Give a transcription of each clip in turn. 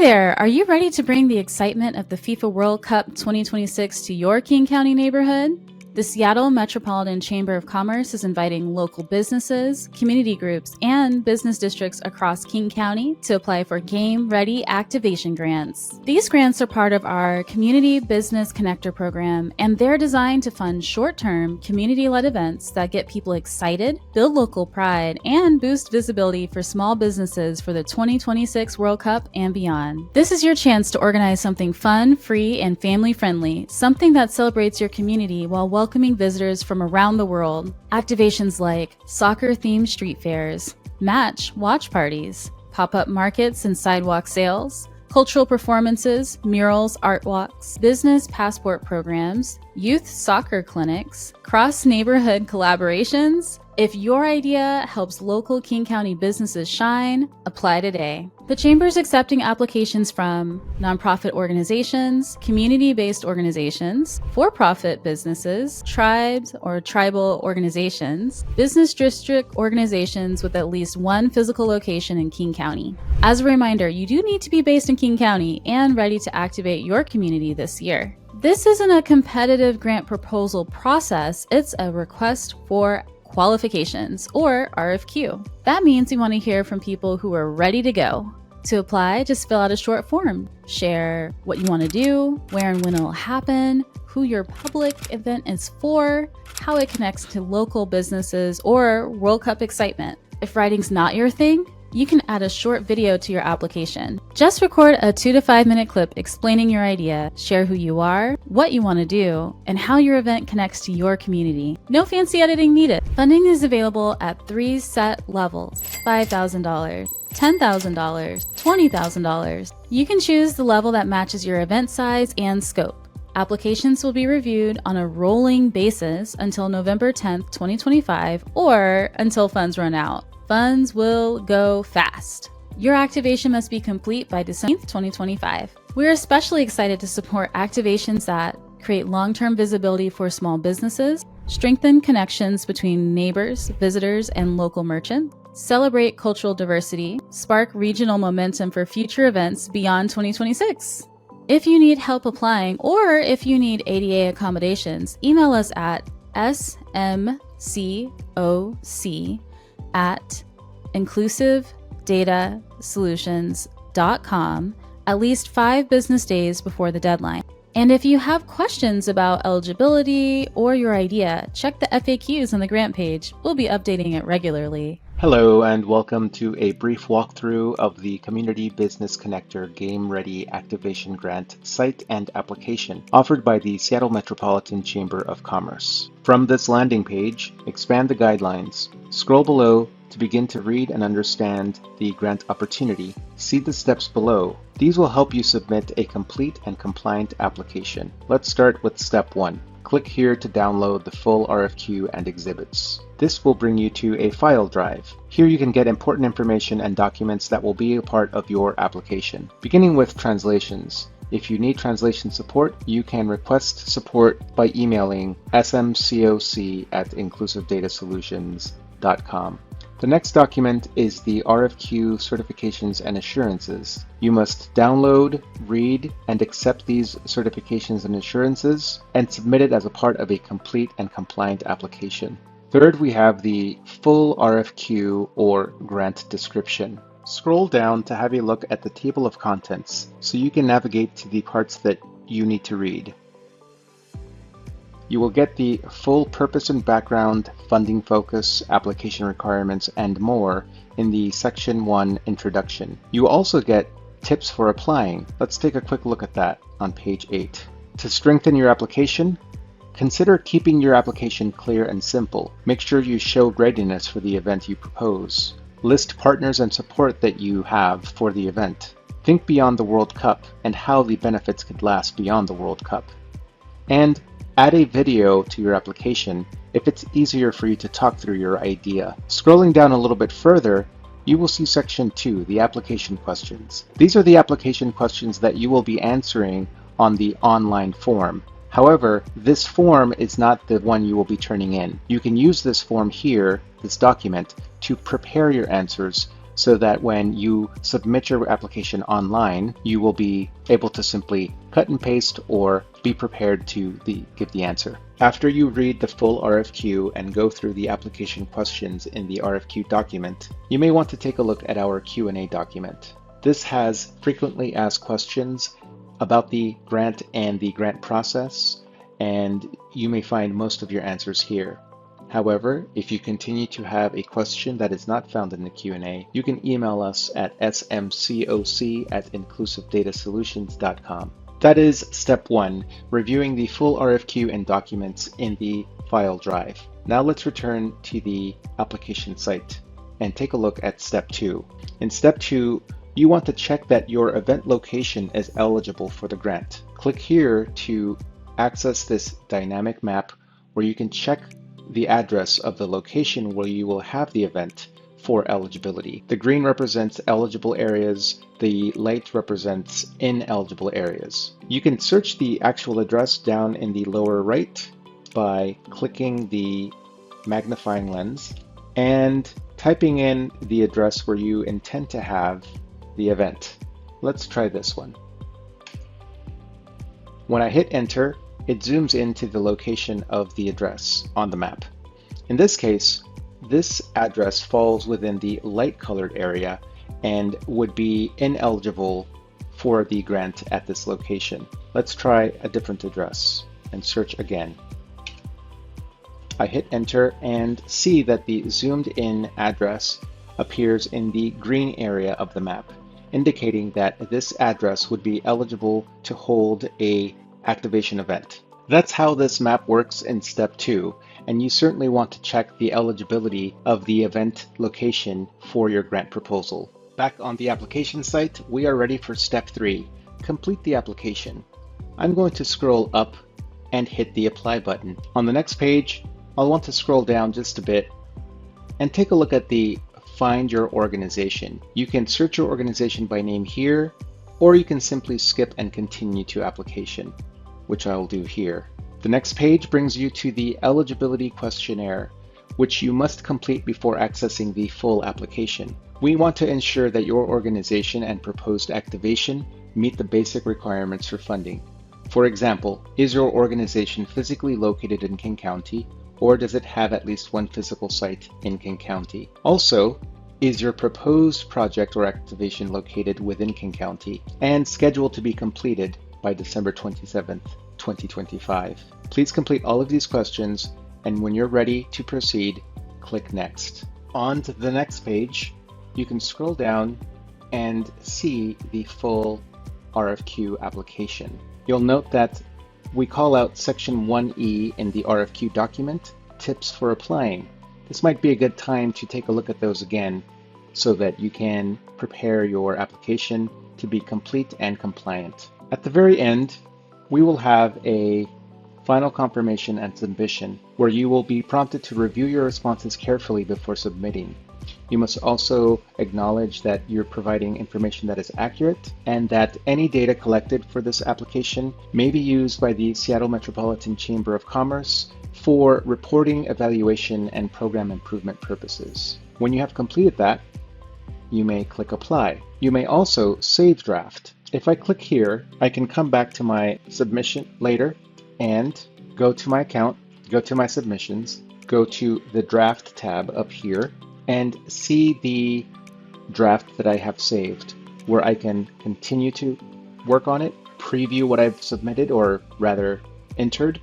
there! Are you ready to bring the excitement of the FIFA World Cup 2026 to your King County neighborhood? The Seattle Metropolitan Chamber of Commerce is inviting local businesses, community groups, and business districts across King County to apply for Game Ready Activation Grants. These grants are part of our Community Business Connector program, and they're designed to fund short-term, community-led events that get people excited, build local pride, and boost visibility for small businesses for the 2026 World Cup and beyond. This is your chance to organize something fun, free, and family-friendly, something that celebrates your community while welcoming visitors from around the world. Activations like soccer-themed street fairs, match watch parties, pop-up markets and sidewalk sales, cultural performances, murals, art walks, business passport programs, youth soccer clinics, cross-neighborhood collaborations. If your idea helps local King County businesses shine, apply today. The Chamber is accepting applications from nonprofit organizations, community-based organizations, for-profit businesses, tribes or tribal organizations, business district organizations with at least one physical location in King County. As a reminder, you do need to be based in King County and ready to activate your community this year. This isn't a competitive grant proposal process, it's a request for qualifications, or RFQ. That means we want to hear from people who are ready to go. To apply, just fill out a short form. Share what you want to do, where and when it will happen, who your public event is for, how it connects to local businesses, or World Cup excitement. If writing's not your thing, you can add a short video to your application. Just record a 2 to 5 minute clip explaining your idea, share who you are, what you want to do, and how your event connects to your community. No fancy editing needed. Funding is available at 3 set levels: $5,000, $10,000, $20,000. You can choose the level that matches your event size and scope. Applications will be reviewed on a rolling basis until November 10th, 2025, or until funds run out. Funds will go fast. Your activation must be complete by December 2025. We're especially excited to support activations that create long-term visibility for small businesses, strengthen connections between neighbors, visitors, and local merchants, celebrate cultural diversity, spark regional momentum for future events beyond 2026. If you need help applying, or if you need ADA accommodations, email us at smcoc@inclusivedatasolutions.com at least 5 business days before the deadline. And if you have questions about eligibility or your idea, check the FAQs on the grant page. We'll be updating it regularly. Hello and welcome to a brief walkthrough of the Community Business Connector Game Ready Activation Grant site and application offered by the Seattle Metropolitan Chamber of Commerce. From this landing page, expand the guidelines, scroll below to begin to read and understand the grant opportunity. See the steps below. These will help you submit a complete and compliant application. Let's start with step 1. Click here to download the full RFQ and exhibits. This will bring you to a file drive. Here you can get important information and documents that will be a part of your application. Beginning with translations. If you need translation support, you can request support by emailing smcoc@inclusivedatasolutions.com. The next document is the RFQ certifications and assurances. You must download, read, and accept these certifications and assurances and submit it as a part of a complete and compliant application. Third, we have the full RFQ or grant description. Scroll down to have a look at the table of contents so you can navigate to the parts that you need to read. You will get the full purpose and background, funding focus, application requirements, and more in the Section 1 Introduction. You will also get tips for applying. Let's take a quick look at that on page 8. To strengthen your application, consider keeping your application clear and simple. Make sure you show readiness for the event you propose. List partners and support that you have for the event. Think beyond the World Cup and how the benefits could last beyond the World Cup. And add a video to your application if it's easier for you to talk through your idea. Scrolling down a little bit further, you will see Section 2, the application questions. These are the application questions that you will be answering on the online form. However, this form is not the one you will be turning in. You can use this form here, this document, to prepare your answers so that when you submit your application online, you will be able to simply cut and paste or be prepared to give the answer. After you read the full RFQ and go through the application questions in the RFQ document, you may want to take a look at our Q&A document. This has frequently asked questions about the grant and the grant process, and you may find most of your answers here. However, if you continue to have a question that is not found in the Q&A, you can email us at smcoc@inclusivedataSolutions.com. That is step 1, reviewing the full RFQ and documents in the file drive. Now let's return to the application site and take a look at step 2. In step 2, you want to check that your event location is eligible for the grant. Click here to access this dynamic map where you can check the address of the location where you will have the event for eligibility. The green represents eligible areas, the light represents ineligible areas. You can search the actual address down in the lower right by clicking the magnifying lens and typing in the address where you intend to have the event. Let's try this one. When I hit enter, it zooms into the location of the address on the map. In this case, this address falls within the light colored area and would be ineligible for the grant at this location. Let's try a different address and search again. I hit enter and see that the zoomed in address appears in the green area of the map, indicating that this address would be eligible to hold an activation event. That's how this map works in step 2, and you certainly want to check the eligibility of the event location for your grant proposal. Back on the application site, we are ready for step 3, complete the application. I'm going to scroll up and hit the apply button. On the next page, I'll want to scroll down just a bit and take a look at the Find Your Organization. You can search your organization by name here, or you can simply skip and continue to application, which I will do here. The next page brings you to the eligibility questionnaire, which you must complete before accessing the full application. We want to ensure that your organization and proposed activation meet the basic requirements for funding. For example, is your organization physically located in King County, or does it have at least one physical site in King County? Also, is your proposed project or activation located within King County and scheduled to be completed by December 27th, 2025? Please complete all of these questions, and when you're ready to proceed, click Next. On to the next page, you can scroll down and see the full RFQ application. You'll note that we call out section 1E in the RFQ document, Tips for Applying. This might be a good time to take a look at those again so that you can prepare your application to be complete and compliant. At the very end, we will have a final confirmation and submission where you will be prompted to review your responses carefully before submitting. You must also acknowledge that you're providing information that is accurate and that any data collected for this application may be used by the Seattle Metropolitan Chamber of Commerce for reporting, evaluation, and program improvement purposes. When you have completed that, you may click Apply. You may also save draft. If I click here, I can come back to my submission later and go to my account, go to my submissions, go to the draft tab up here, and see the draft that I have saved, where I can continue to work on it, preview what I've submitted, or rather entered,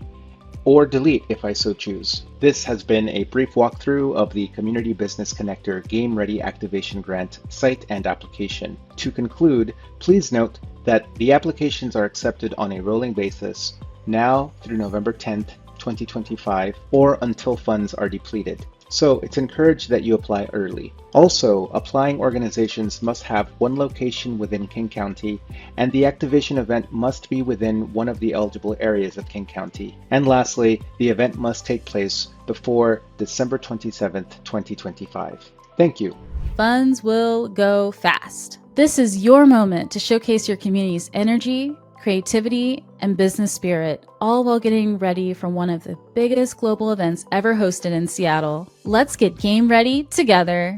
or delete if I so choose. This has been a brief walkthrough of the Community Business Connector Game Ready Activation Grant site and application. To conclude, please note that the applications are accepted on a rolling basis now through November 10th, 2025, or until funds are depleted. So it's encouraged that you apply early. Also, applying organizations must have one location within King County, and the activation event must be within one of the eligible areas of King County. And lastly, the event must take place before December 27th, 2025. Thank you. Funds will go fast. This is your moment to showcase your community's energy, creativity, and business spirit, all while getting ready for one of the biggest global events ever hosted in Seattle. Let's get game ready together.